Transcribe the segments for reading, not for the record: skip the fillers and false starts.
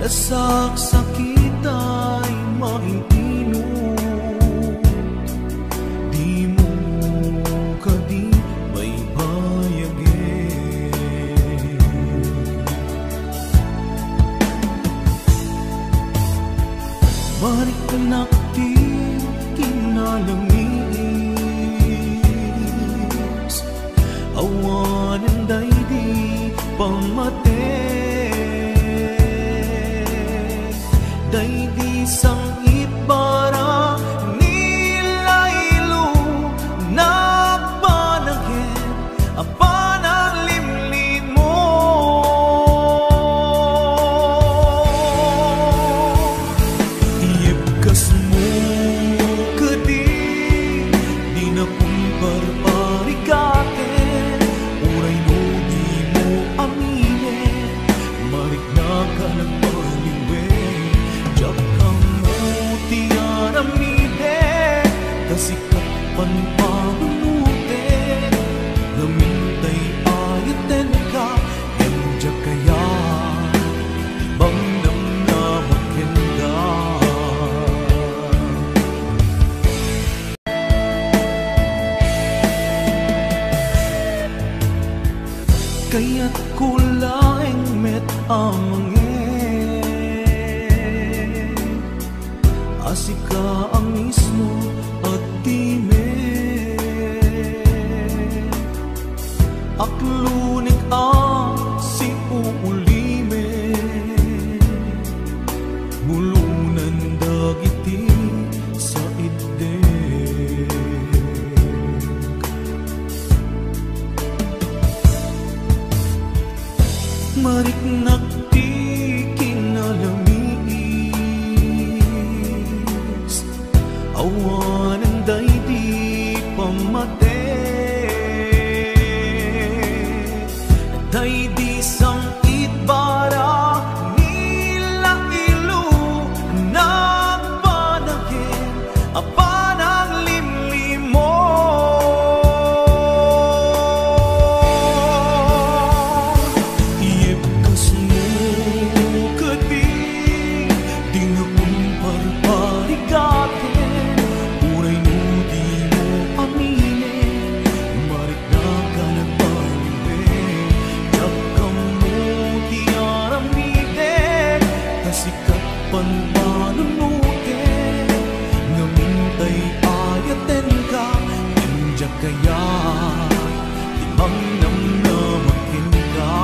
Sakit ay maiinot, di mo kadi may bayagin. Marik nakti kinalamis, awanan day di pamate. Day di sang itbara nilaylo nagpanagin apan ang limlim mo. Iyepkas mo kadi di na kumparparikaten, uray no di mo aminin, marik na ka nagpaliwin. Kasikapan panunuten, namintay ayaten ka, enja kaya bang namnamakin ka. Kaya't kulaing met amangin, asika ang mismo at time. Aklunik ang si uulime, mulunan dagiti sa ideg. Marik nakti kinalamis, awanan day di pamate. Day di sang itbara nila ilo nagpanagin apan ang limlim mo. Iyepkas mo kadi di na kumparparikaten, uray no di mo aminin, marik na ka nagpaliwin. Jakam mo di aramiden, kasikapan panunuten, namintay ayaten ka, enja kaya timang namnamakin ka.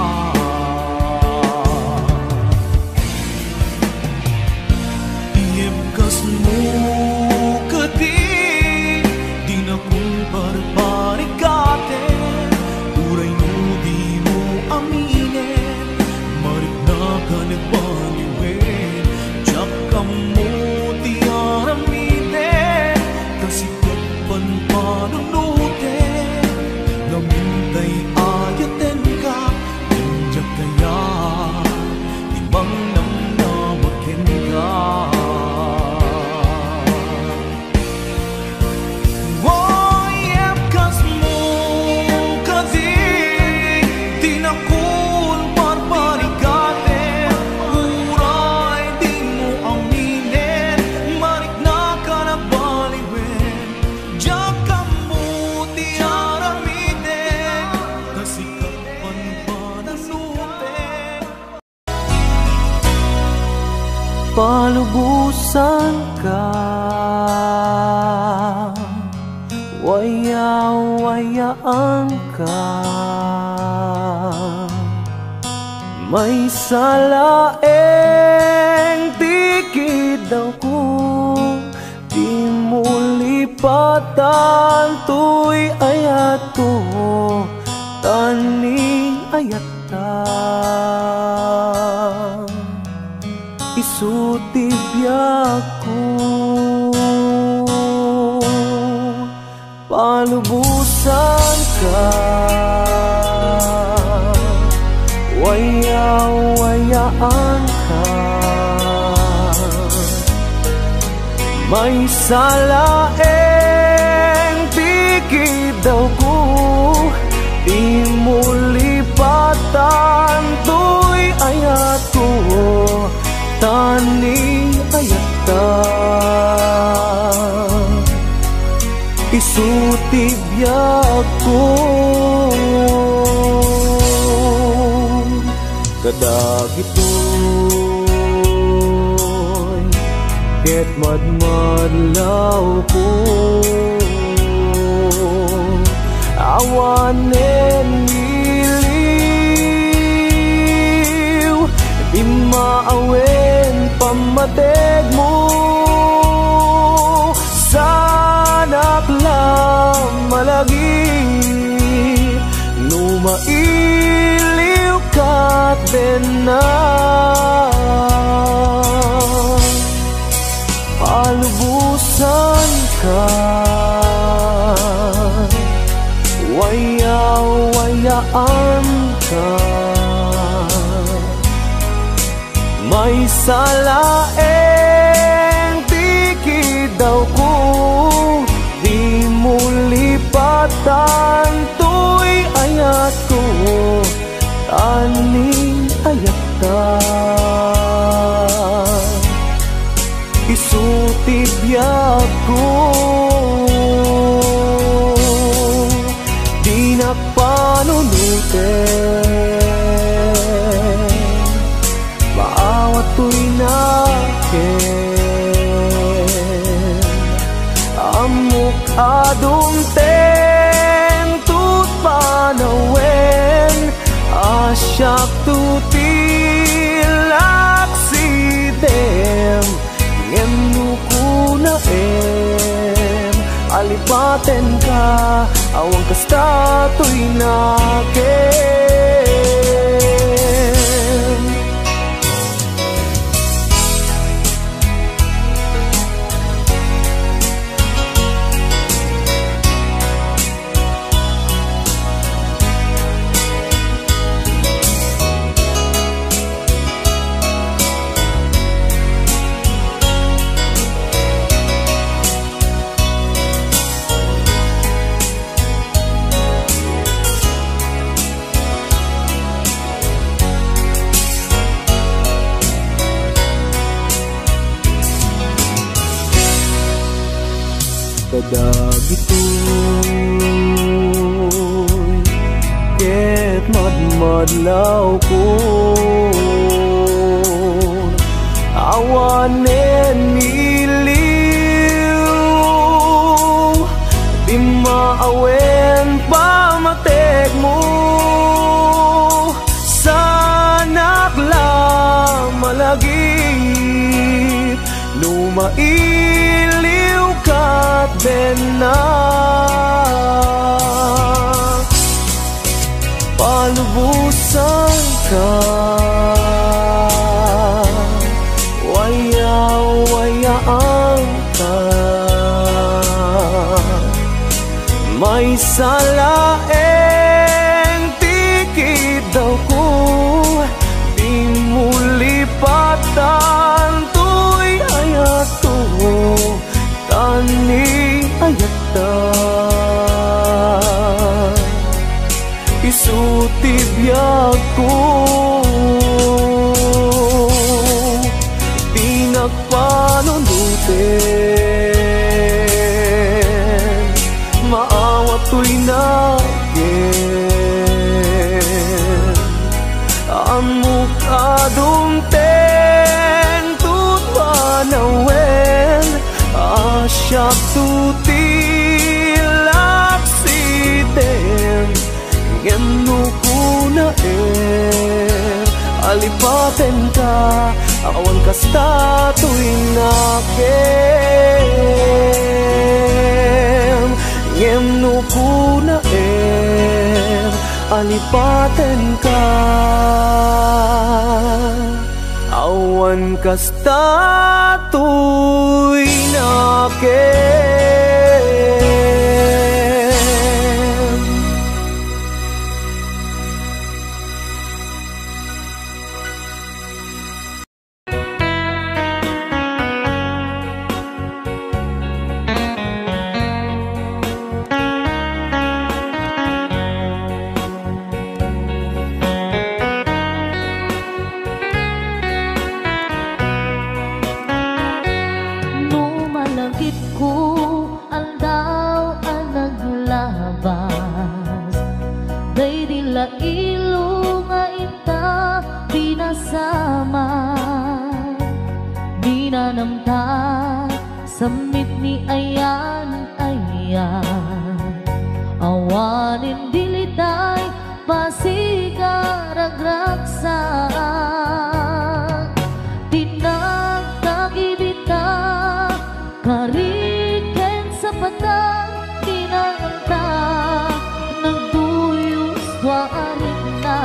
Iyepkas mo kadi di na kumparparikaten, uray no di mo aminin, marik na ka nagpaliwin. Jakam mo di aramiden, kasikapan panunuten, namintay ayaten ka, enja kaya timang namnamakin ka. Iyepkas mo kadi di na kumparparikaten, uray di mo aminin, marik na ka nagpaliwin. Jakam mo di aramiden, kasikapan panunuten. Palubusan ka, waya-wayaan ka, may salaeng tikid daw ko, di mo lipatan tuy ayat ko, tani ayat ta. Isutibyak ko, palubusan ka, waya-wayaan ka, may salaeng tikid daw ko, di mo lipatan tuy ayat ko, ta isutib ko kadagitoy ket madmadlaw ko awanen iliw di maawen pamateg mo sanak lang malagi numailiw kat na palubusan ka waya-wayaan ka may salaeng tikid daw ko di mo lipatan to'y ayat ko taning ayat ka isutib ko di napanunuten maawat to'y naken amok adumten tut panawen asyak tutilak sidem ngem nukuna alipaten ka awang kasta to'y naken kadagitoy ket madmadlaw ko awanen iliw di maawen pamateg mo sanak lang malagip lumailiw kat na palubusan ka waya-wayaan ka may salaeng tikid daw ko di mo lipatan to'y ayat ko tani ayat ta isutib ko di nagpanunuten maawat to'y naken amok adumten tut panawen asyak tutilak sidem ngem nukuna alipaten ka awan kasta to'y naken ngem nukuna alipaten ka awan kasta to'y naken sama minanamta samit ni ayan awanin dilitay pasigaragraksa tinagtagibita kariken sa patang tinagta nagduyos warin na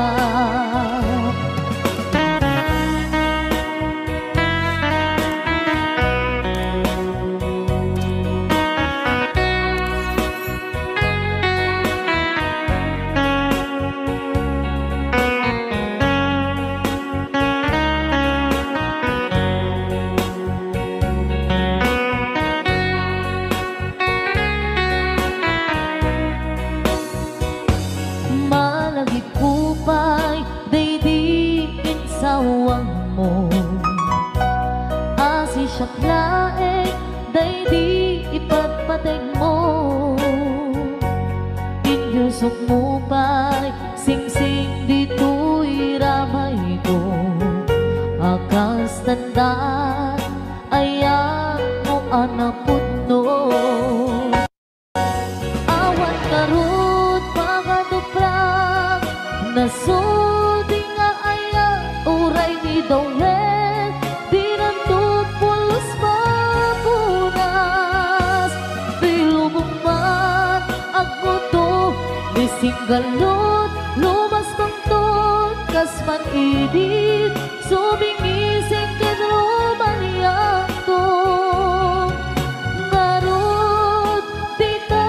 Laeng daydi ipatpateg mo inyusok mo pa'y singsing dito'y ramay ko akas tandaan ayan mo anapot no awan karot panganuprak nasudi nga ayan uray ni Dawel singgalot lumas bangton kasman idit subingising kedromanian to ngarot tita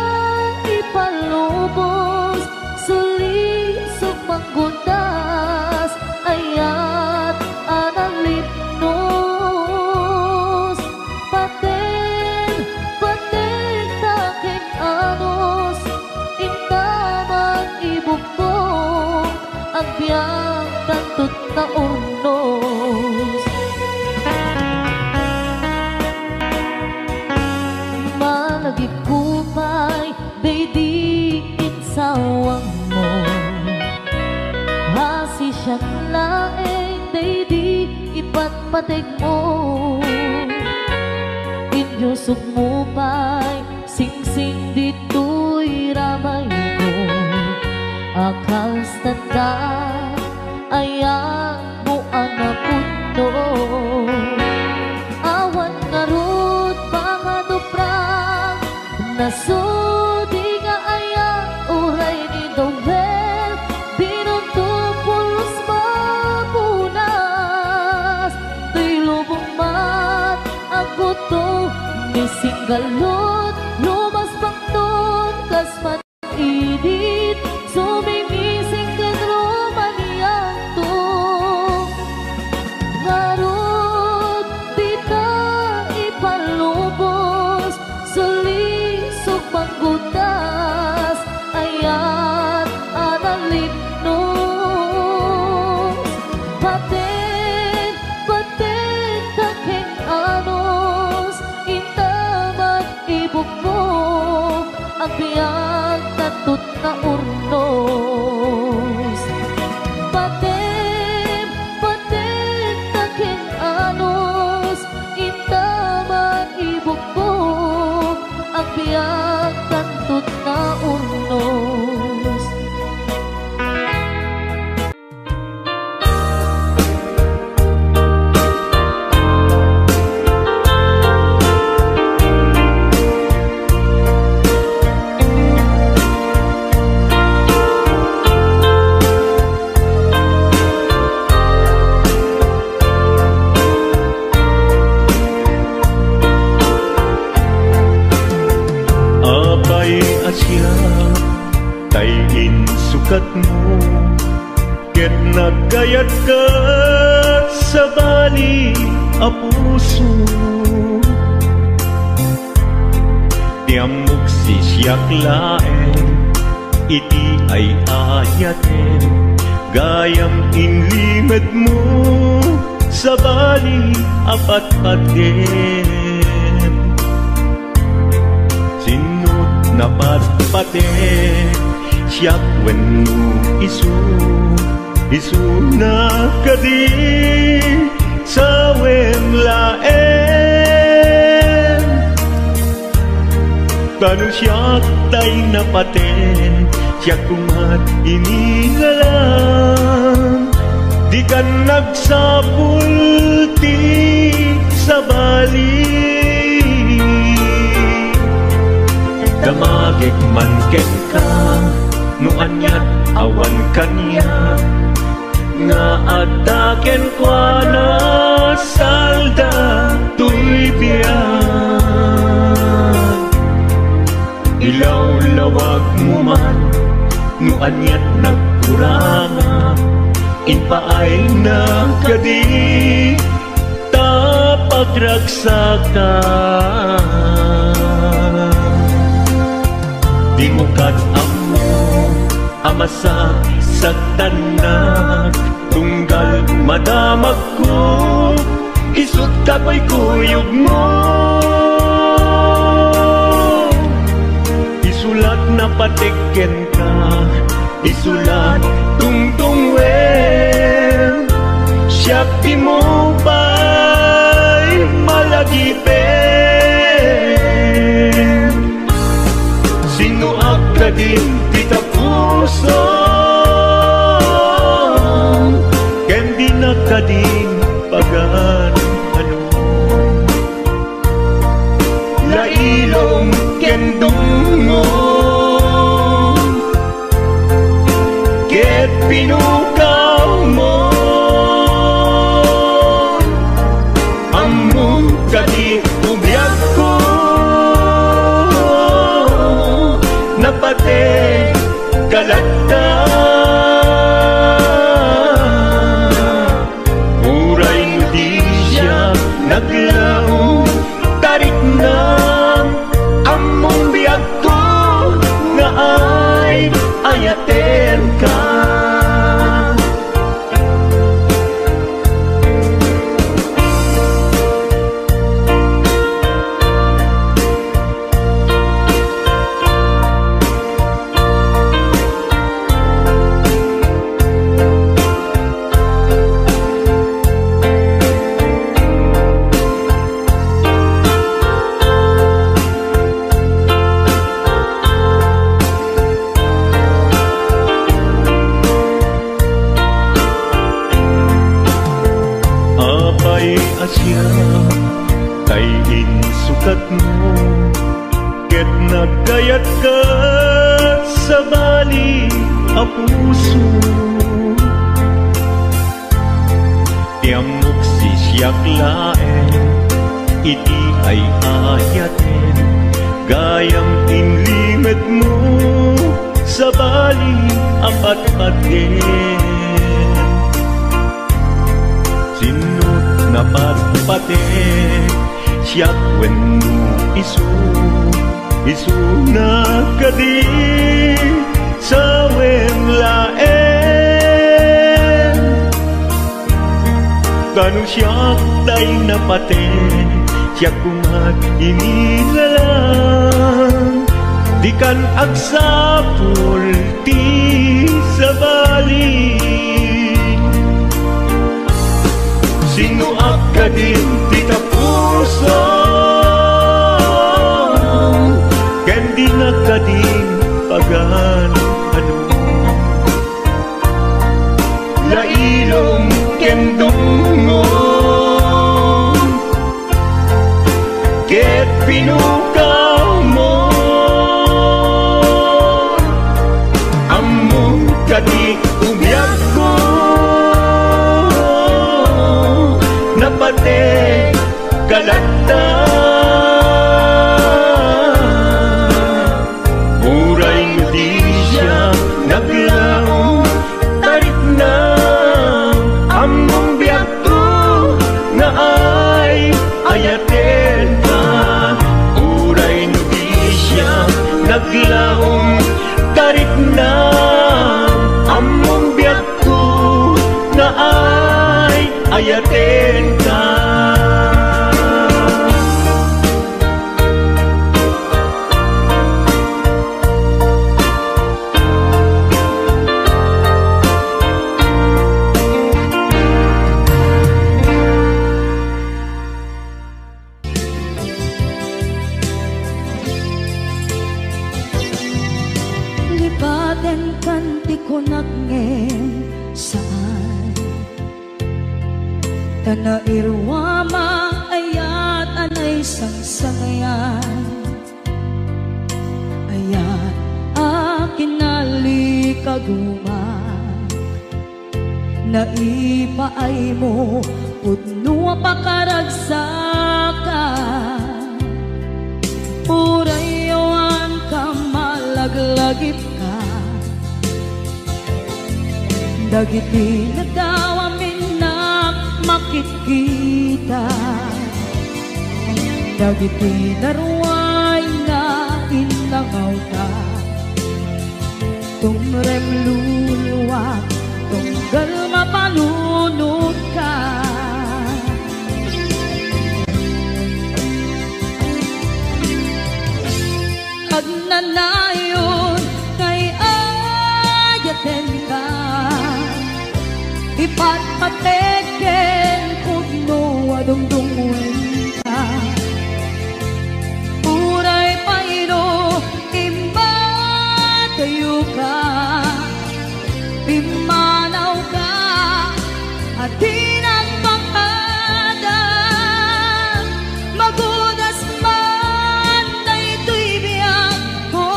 ipalubos suli sumanggundas ayat analipnos paten taking anos ibukong ang biyang tantut na urnos malagip kupay daydi insawang mo hasi siyang laeng daydi ipatpateg mo inyusok mo pa'y singsing dito'y ramay akas tanda ayan mo anapot no awan ngarot pangaduprang nasudi nga ayan uray ni Dawel dinuntupulos mapunas tuy lubong mat ang buto ni singgalot lumas pangton kasman idit sumingising kedromanian to ngarot tita ipalubos sulisog panggutas ayat analipnos paten taking anos intamat ibukbok ang biyang tatut na urnos paten taking anos intaman ibukbok ang biyang tatut na urnos tayin sukat mo ket nagkayat ka sa bali a puso tiamok sisyak laeng iti ay ayaten gayam inlimed mo sa bali apat-paten sinut na pat-paten siyak wenno isu isuna kadi sawem laen kanu siya tay napaten siya kumat inilalang di kan nagsapulti sa bali damagik man ken ka no anyat awan kanya nga ataken kwa na salda tuy biyan ilaw lawag mo man no anyat nagkuranga inpaay na kadi tapagragsakan di mo amo amasak sa tanak tunggal madamag ko isut kapoy kuyog mo isulat na patiken ka isulat tungtung wen siya di mo ba'y malagipen sino ka din kita puso ken di na kading pagan ano lailong ken dungo ket pinukaw mo among kadi ubiyag ko napate kalagda uray mo di siya naglaong tarik na among biyag ko nga ay ayaten ka asya kay insukat mo ket nagkayat ka sa bali a puso tiamok si siyak laen iti ay ayaten gayam inlimet mo sa bali ang patpaten sinut napatpate siyak wenno isu na kadi sa laen kanu siyak tay napate siyak kumat inilalang di kan agsapul ti sa bali sino ka din tita puso ken di na kading pagan ano lailong ken dungo ket pinukaw mo among kadi ubiyag ko napate kalagda uray mo di siya naglaong tarik na among biyag ko na ay ayaten ka uray mo di siya naglaong tarik na among biyag ko na ay ayaten ka nairwama ayat anay sangsangayan ayat akin nalikaguma naipaay mo pudno pakaragsakan urayawan ka malaglagip ka dagiti nagdawamin na makikita dagiti naruay na inlangaw ka tumrem luluwa tunggal mapalunod ka agnanayon kay ayaten ka ipatpateken pugno adungdungwen ka uray pairo imbatayo ka pimanaw ka at tinagpakada magudas man na ito'y biyag ko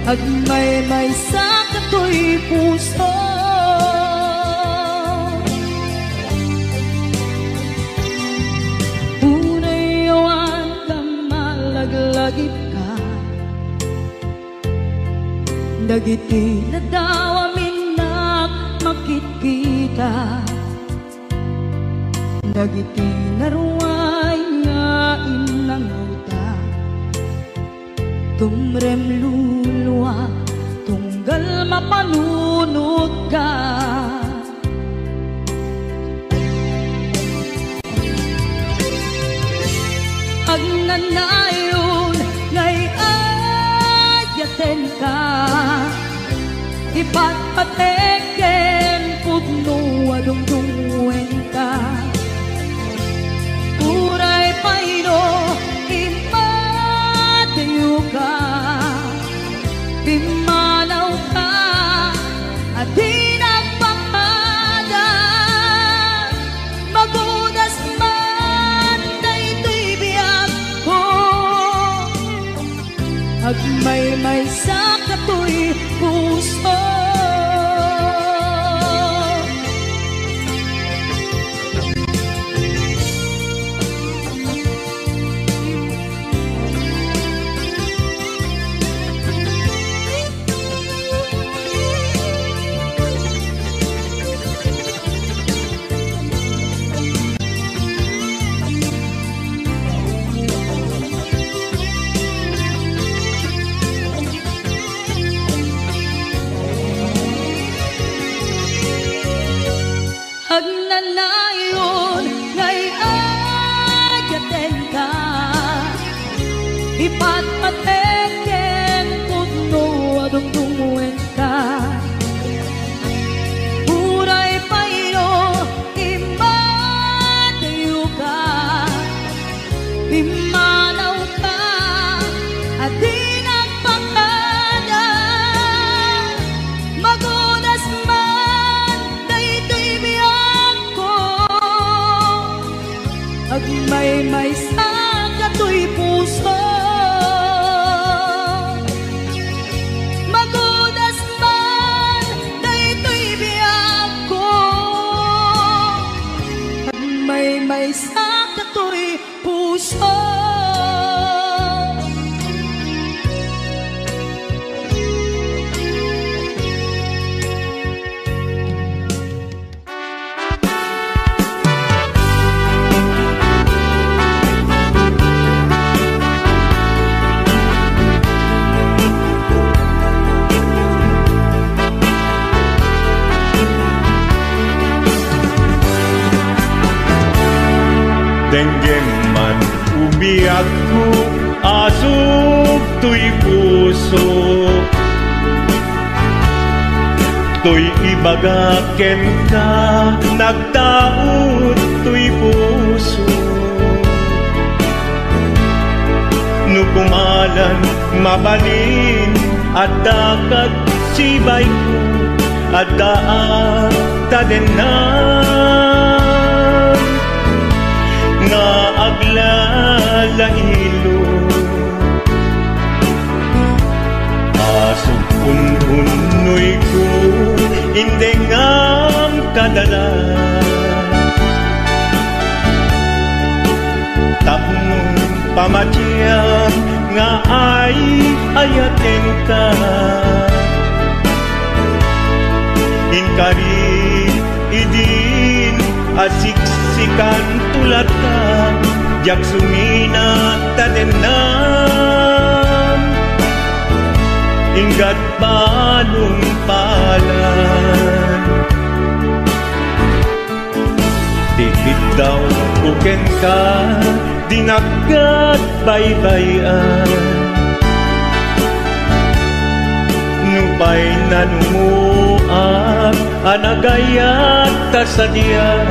agmay-may sa kato'y puso unayawan ka malaglagip ka dagiti nadawamin na makikita dagiti naruay nga inangauta tumrem luluwa tunggal mapanunod ka agnanayon ngay ayaten ka ipatpateken pudno adungdungwen ka uray paino impatayo ka pimanaw ka at tinagpakada magudas man na ito'y biyag ko agmay-may sa kato'y puso agnanayon ngay ayaten ka ipatpateken pudno adungdungwen ka uray paino imbatayo ka pimanaw ka at tinagpakada magudas man na ito'y biyag ko agmay-may sa kato'y puso magudas man na ito'y biyag ko agmay-may sa kato'y puso Denggem man umiyak ko asog to'y puso to'y ibagaken ka nagtaot to'y puso nukumalan mabalin at dakag sibay ko at daan taden na pamatyang nga ay ayaten ka. Inkari idin asiksikan tulat ka, jak sumina tadenam. Inggat panumpalan, tikit daw buken ka, dinagad baybayan. Nupay nanumuak, anagayat kasadyan.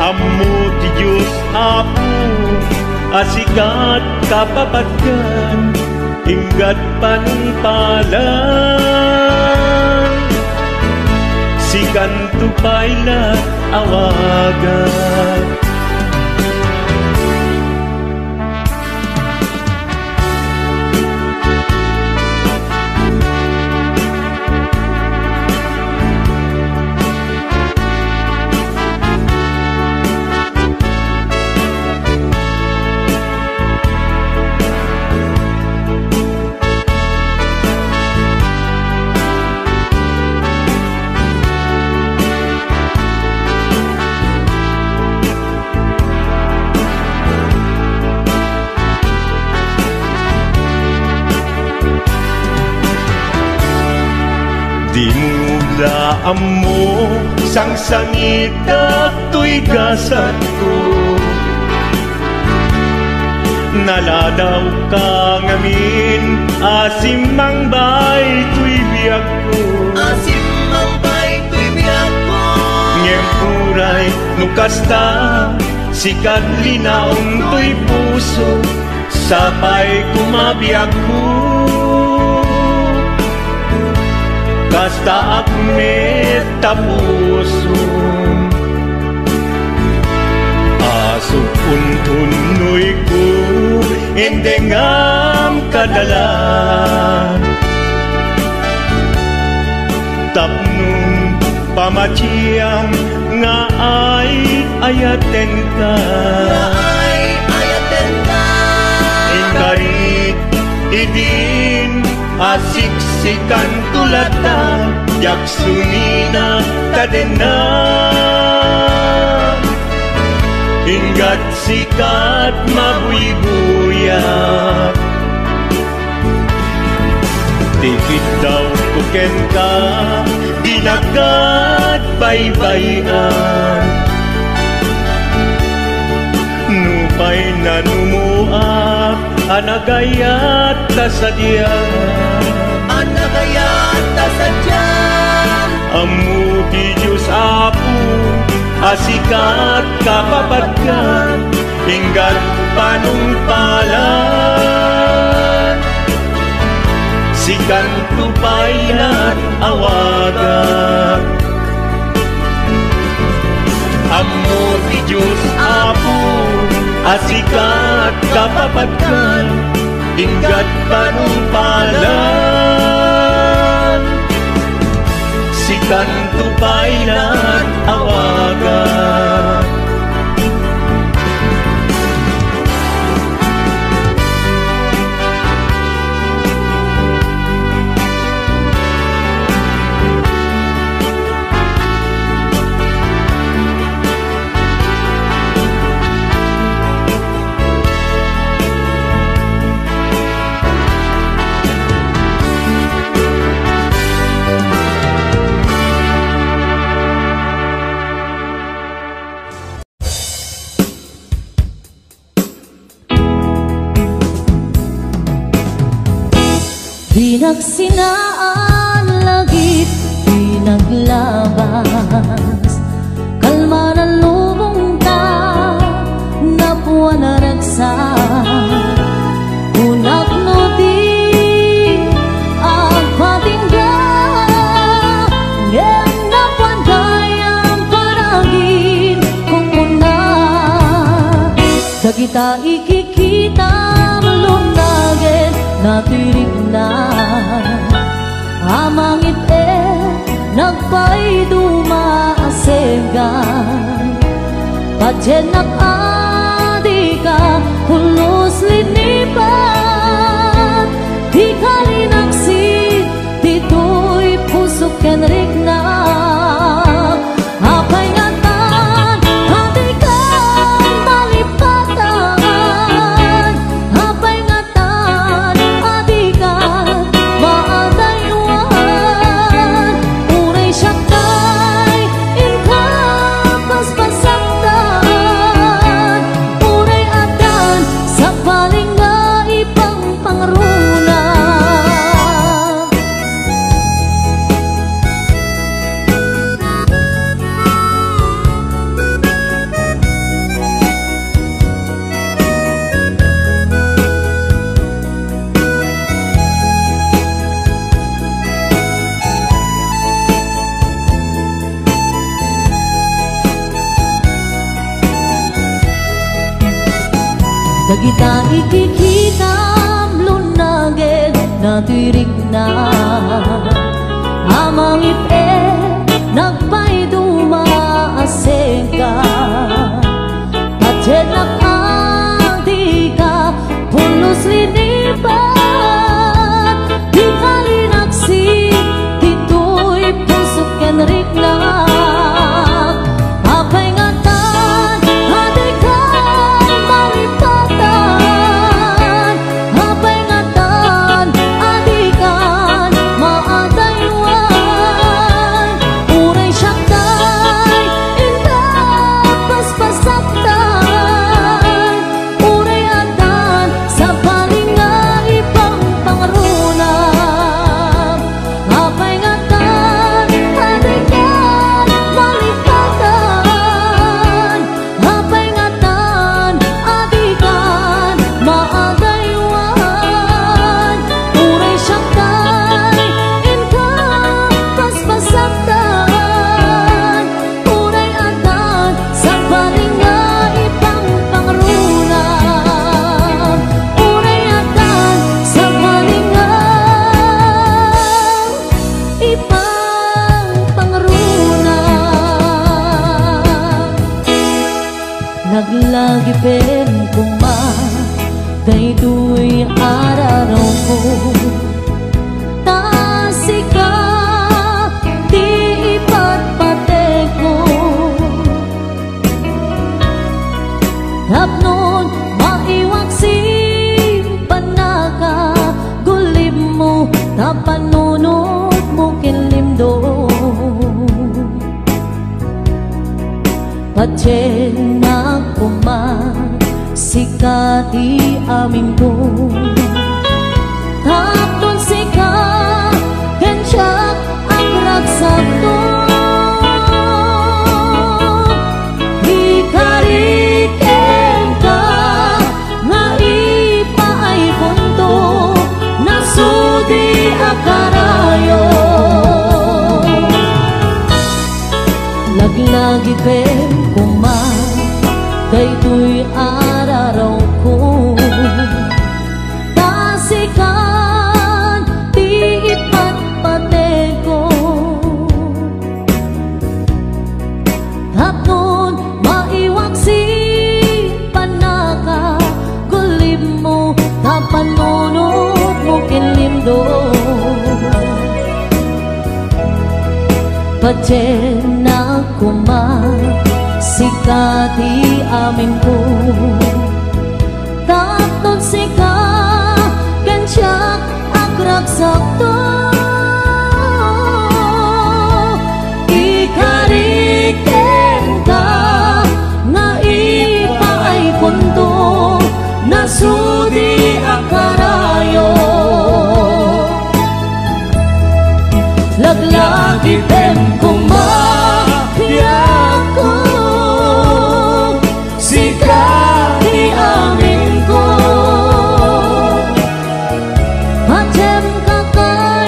Ammo ti Diyos Apo, asikat kapapatkan, inggat panumpalan. Sikan tupayla awagan. Di mula amo sang sangit at to'y gasat ko. Naladaw ka ngamin, asim mang bay to'y biyak ko. Asim mang bay to'y biyak ko. Ngempuray nukasta, sikat linaong to'y puso, sapay kumabiyak ko. Kasta akmet tapuso, asok untunoy ko, endengam kadalan. Tapnong pamatyang nga ay ayaten ka. Nga ay ayaten ka. Inkarit idin asiksikan tulata, jak sumina tadena. Inggat sikat mabuy-buyak, tikit daw kuken ka, dinagad baybayan. Nupay nanumuak, anagayat kasadyan. Anagayat kasadyan. Ammo ti Diyos Apo, asikat kapapatkan, inggat panumpalan. Sikan tupaylan awagan. Ammo ti Diyos Apo, asikat kapapatkan, inggat panumpalan. Sikan tupaylan awagan. Pinagsinaan langit, pinaglabas, kalma na lubong ta, napuan na ragsak. Unak no di agpatinggan, ngem napuan dayang parangin kung una. Dagita ikikita malunagin, natirik na amangit nagpay dumaasegan, Pajenak adika pulos linipan di kalinaksi dito'y pusok ken rigna apay ngatan adikan malipatan apay ngatan adikan maadaywan unay syaktay inka paspasaktan unay adan sa paling nga ipang pangruna. Dagita ikikitam lunaged na tirik na amang ipe nagpay dumaaseka pajenak adika pulos linipan di kalinaksi dito'y pusok ken rigna apay ngatan adikan malipatan apay ngatan adikan maadaywan unay syaktay inda paspasaktan unay adan sa paling nga ipang pangruna apay ngatan adikan malipatan apay ngatan adikan maadaywan unay syaktay inka paspasaktan unay adan sa paling nga ipang pangruna unay adan sa paling nga ipang pangruna. Naglagi pen kuma daytoy araraw ko tasika di ipatpate ko tapnon maiwag simpan naka gulim mo tapanunod mo kinlimdo pajenak kuma sikati amin ko tapnon sika kensiak ang ragsak ko ikariken ka nga ipaay punto nasudi akarayo laglagi pen kuma daytoy araraw ko tasikan di ipatpate ko tapnon maiwag simpan naka gulim mo tapanunod mo kinlimdo pajenak kuma sikati amin ko tapnon sika kensiak agragsak to ikariken ka nga ipaay punto nasudi akarayo laglagi pen kumapiyak ko sikati amin ko pajem kakak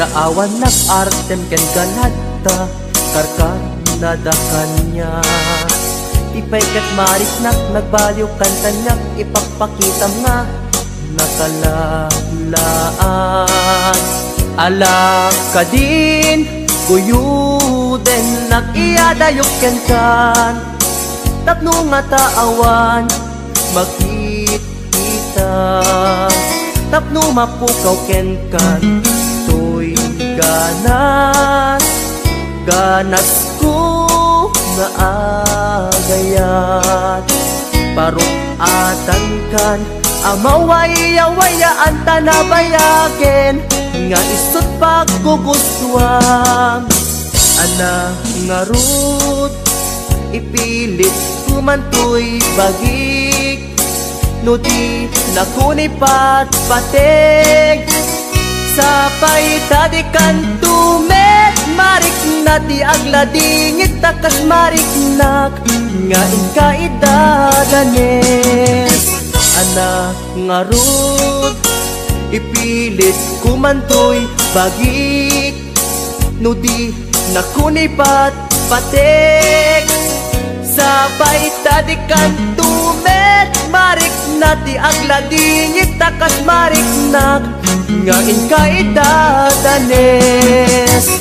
na awan nag-artem ken ganadta karkar nadakanya. Ipay kat mariknak nagbaliw kantanyak ipagpakitam nga nakalalaan. Ala ka din kuyuden nag-iadayok ken kan tapno nga taawan makikita tapno mapukaw ken kan toy ganas ganas ko nga agayat paruatan kan amawaya-wayaan tanabayaken nga isot pagkugustuhan. Ana nga rut ipilit kumantoy bagik no di nakunipat patig sapay tadikan tumet marik na di agladingit takas marik nak nga inkaidadanes. Ana nga rut ipilit kumantoy bagik no di nakunipat patik sabay tadikan tumet marik na di agladingit takas marik nak nga inkaidadanes.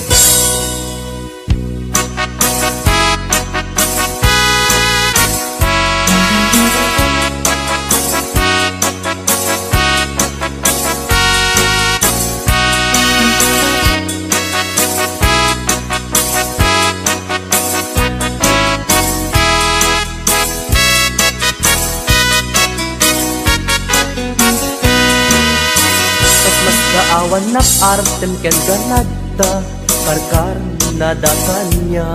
Awan nag-artem ken ganadta karkar nadakanya.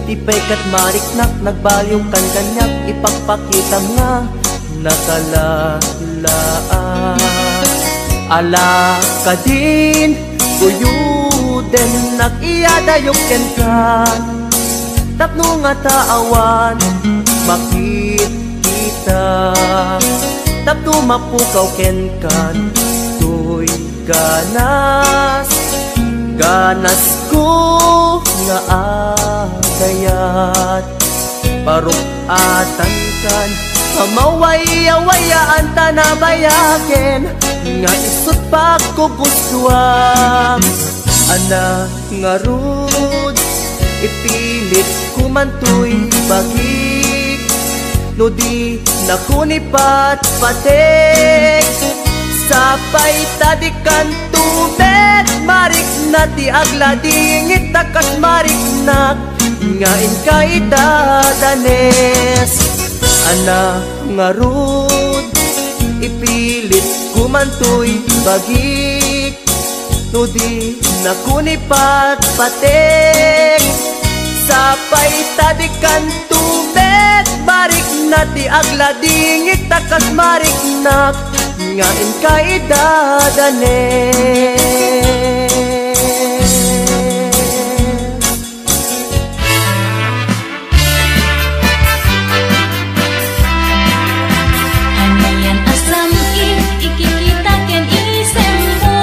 Tipay kat mariknak nagbaliw kan kanyak ipagpakitam nga nakalalaan. Ala ka din kuyuden nag-iadayok ken kan tapno nga taawan makikita tapno mapukaw ken kan ganas ganas ko nga agayat paruatan kan amawaya-wayaan tanabayaken nga isot pagkugustuhan. Ana nga rud ipilit kumantoy bagik no di nakunipat patik sapay tadikan tumet marik na di agladingit takas marik nak nga inkaidadanes. Ana nga rud ipilit kumantoy bagik no di nakunipat patik sapay tadikan tumet marik na di agladingit takas marik nak nga inkaidadanes. Anayan asam ikikita ken isem mo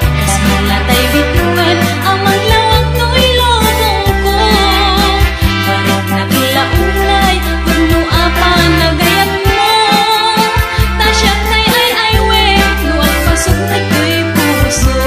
kas malatay bituan amang lawak no'y lobong ko barok naglaulay kuno apa nagayat mo tasyak nay ay we luwag pasok na ko'y puso.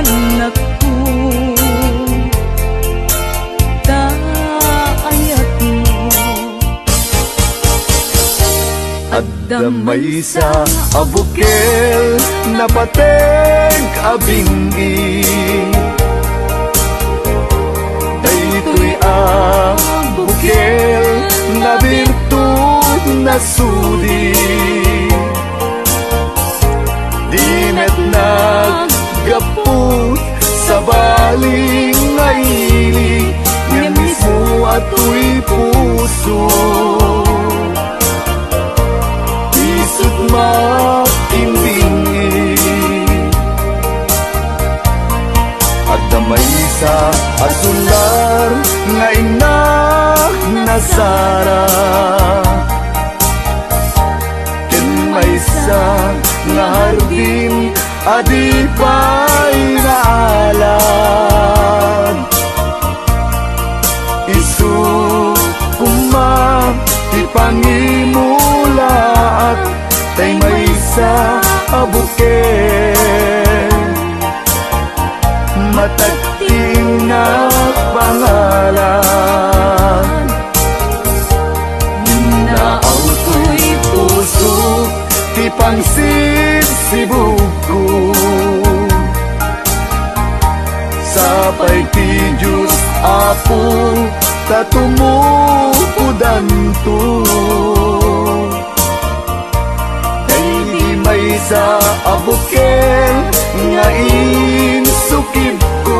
anak ko, kaayat mo. Damay sa abukel na pateg abingi, daytoy abukel na birtud na sudi, dimet naggaput sa baling nga ili, nga mismo ato'y puso. Isut makimbingi at damay sa asular nga inak na Sara, ken may sa nga hardin adipay na alam. Isu kumam ti pangimulaat tay may sa abukel, matagting na pangalan. Naaw to'y puso ti pangsibsibog ko, sapay ti Diyos Apo tatumukudan to. May sa abukel nga insukib ko,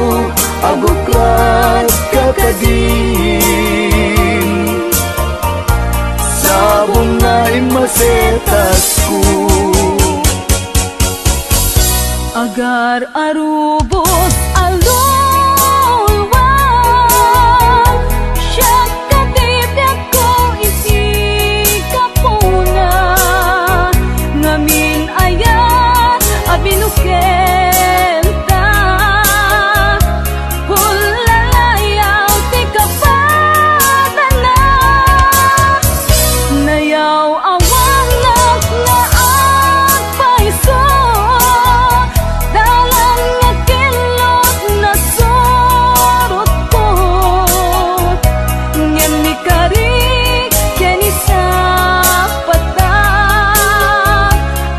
abuklat kakadin, sabong nga imasetas ko. Agar arubos alulwal, siya katibyak ko isikapuna, ngamin ayat abinukenta, hulalayaw ti kapadana, nayaw awang naknaat paiso, dalang nga kilot na sorot ko, ngem ni karik ken isa pata,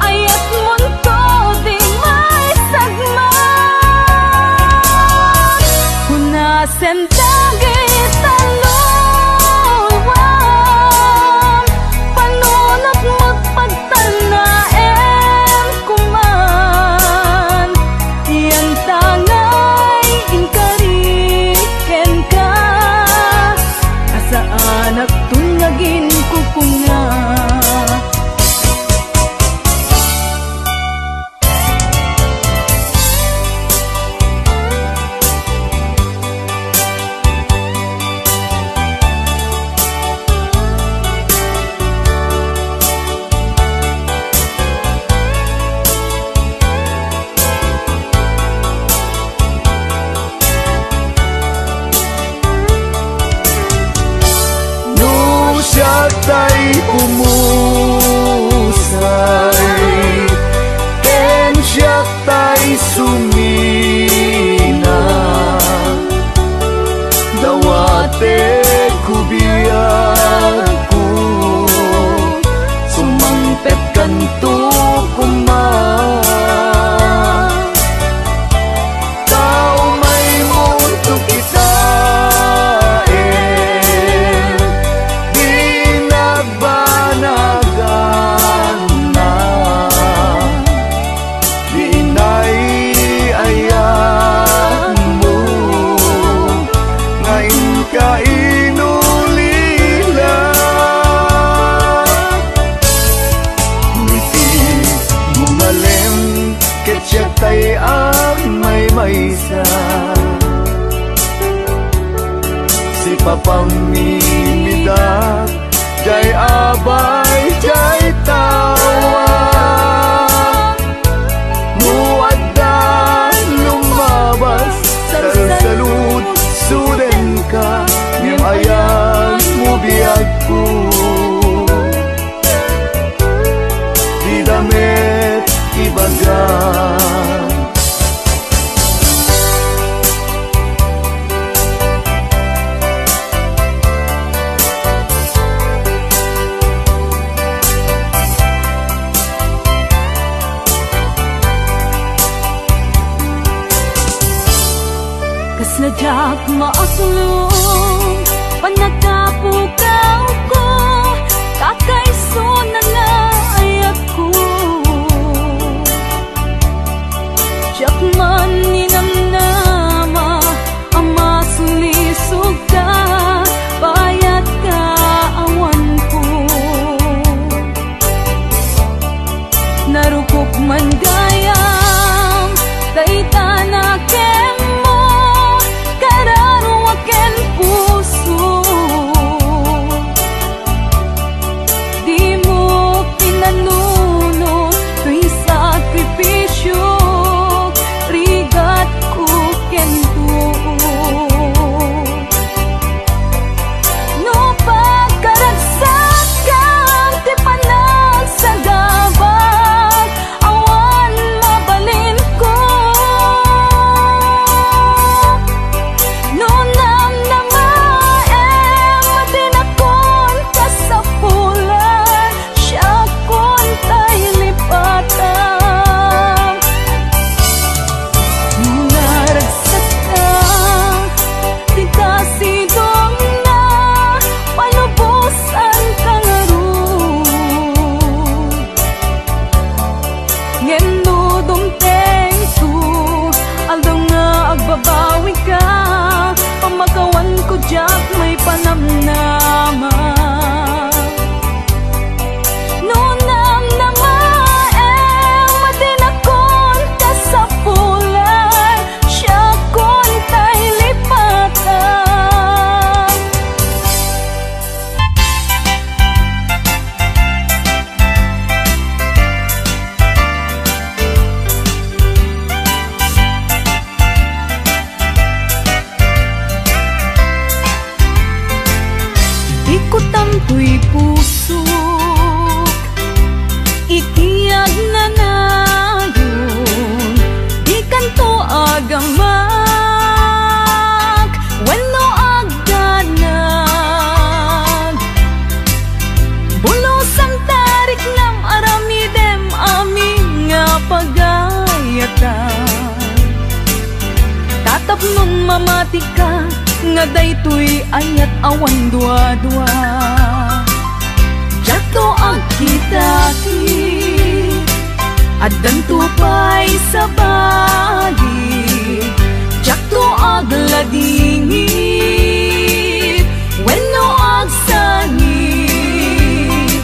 ayat munto di may sagma, hunasen dagit alulwan, panunot mo't pagtanaem kuman, yan tangay inkariken ka, asa anak tunagin kukunga. No siya tay pumusay, ken siya tay sumina, dawate kubiyag ko, sumangpet kanto kuman. Tao may mundo kita, di nagbanagan na, di inay-ayan mo, ngayon ka inulila. Ngiti mumalem ket siya tay ang may maysa, si papamimidak jay abay jay tawa, muadda lumabas salsalud suden ka, ngem ayan mo biyag ko, di damet ibagan. jak maasulong panagapukaw ko kakaiso na naayat ko jak man ninamnama ama sulisog ka bayat ka awan ko narukok man gayam dayta na kemo kararo aken puso di mo pinanuno tuy sakripisyo rigat ko kento no pagkaragsak kang ti panagsagabag awan mabalin ko no namnamaem madinakon kasapulan siya kon tay lipatan naragsak ka di kasidong na panubusan ka nga ron ngendo dumteng su aldong nga agbabawi ka pamagawan ko jak may panamnama no namnamaem madinakon kasapulan siya kon tay lipatan ikot ang tuy puso ikiyag na nayon di kanto agamak wenno agdanag bulos ang tarik nam aramidem amin nga pagayatan tatapnon mamati ka nga daytoy ayat awan dua-dua jato ang kitati addan tupay sa bali jato ag ladingit wenno ag sangit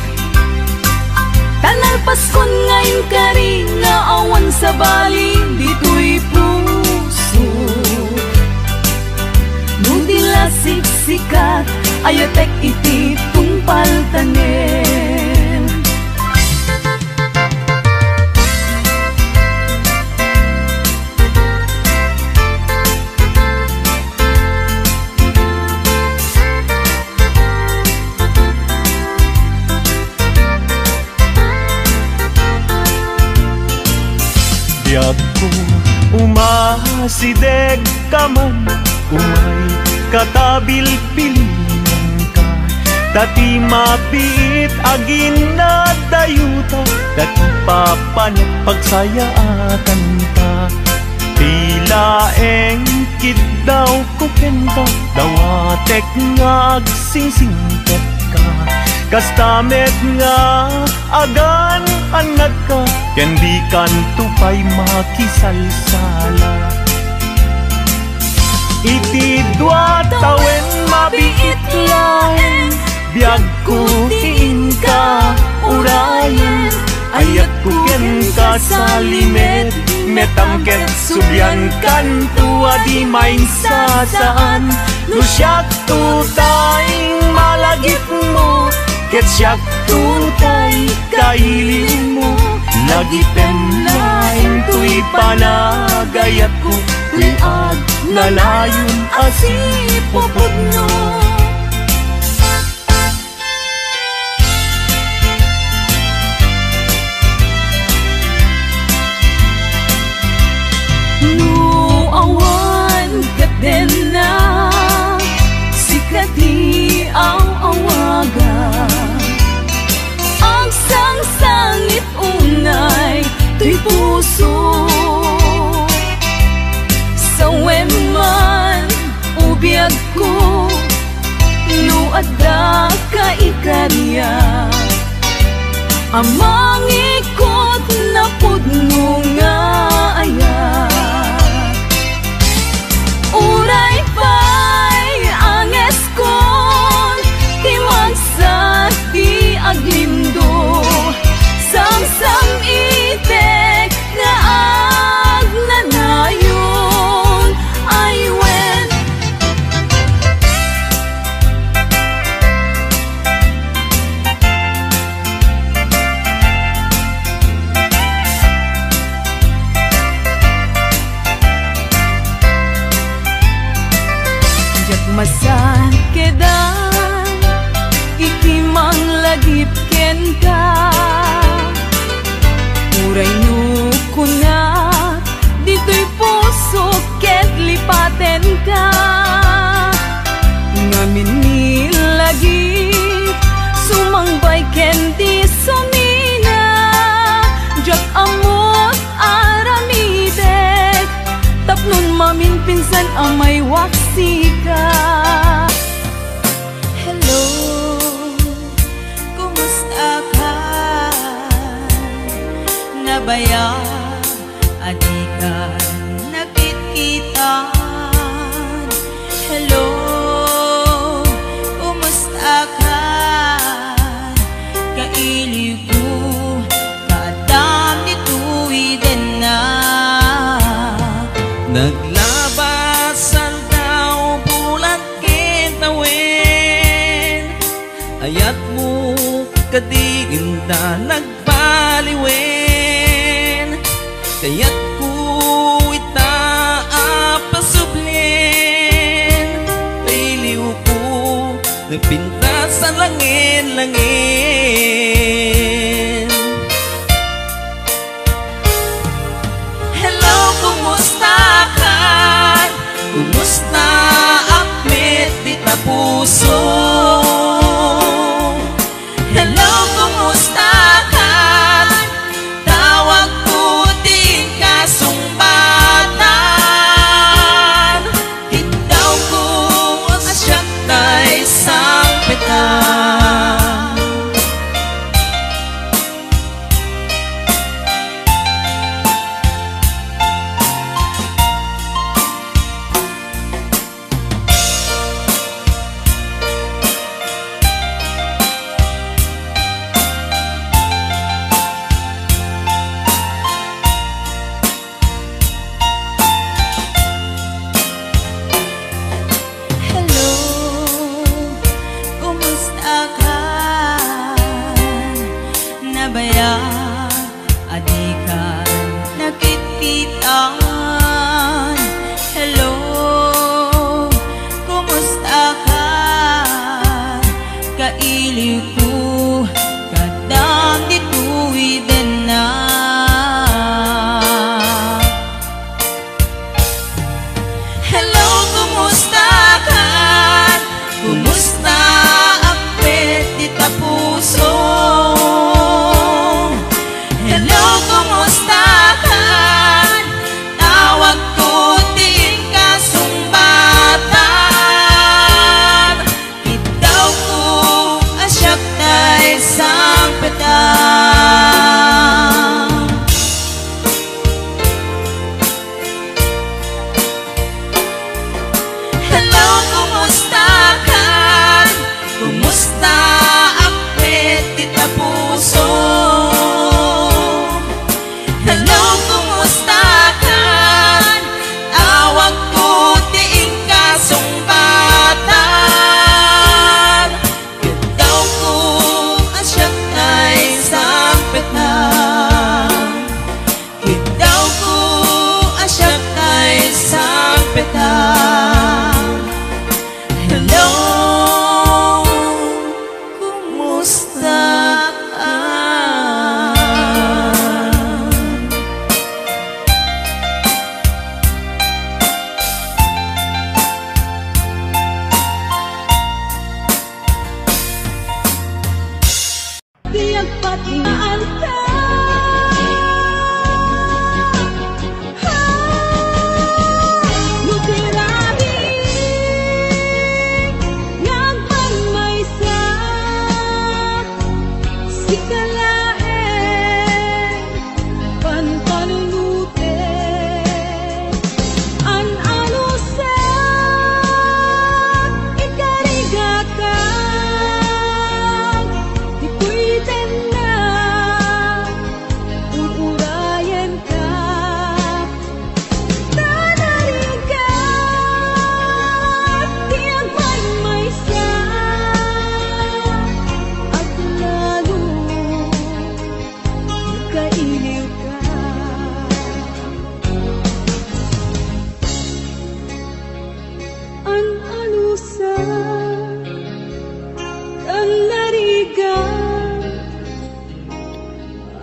tanalpas kon ngayon kari nga awan sa bali dito'y puso nudila siksikat ayatek iti tungpal tanen Biyag ko umasideg ka man umay katabil pilihan ka dati mapit agin na dayuta dati papanit pagsayaatan ta tila engkit daw kukenta dawatek nga agsingsingket ka kastamet nga agan anad ka ken di kantupay makisalsala iti dua tawen mabiit laeng biag ko tiin ka urayan ayat ko ken ka sa limet metamket subyan kan tua di main sasaan no siyak tutay malagip mo ket siyak tutay kailin mo lagi penlain tuy panagayat ko liag nalayon asipopod no awan kaden na sikati ang awaga ang sang-sangit unay tuy puso sa weman kaikarya amang ikot na pudno nga ayak uray pa'y ang eskon ti magsat di aglindo samsam itek nga agnanayon ay wen masan kedan ikimang lagip ken ka uray no kunat dito'y puso ket lipaten ka ngamin ni lagip sumangbay ken di sumina jak amot aramidek tapnon mamin pinsan amay waksi ka. Hello, kumusta ka? Nabaya, adi ka nagkitkitan. Hello, kumusta ka? Kailiw ko, kaadam nito'y din na. Naglabasan daw bulan kitawin ayat mo kadiinda nagbaliwen kaya't ko itaapasublin piliw ko nagpinta sa langin-langin. Hello, kumusta ka? Kumusta akmet di tapuso? Hello, kumusta ka? Tawag ko din ka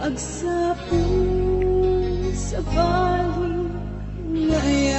agsapong sa bali ngayon.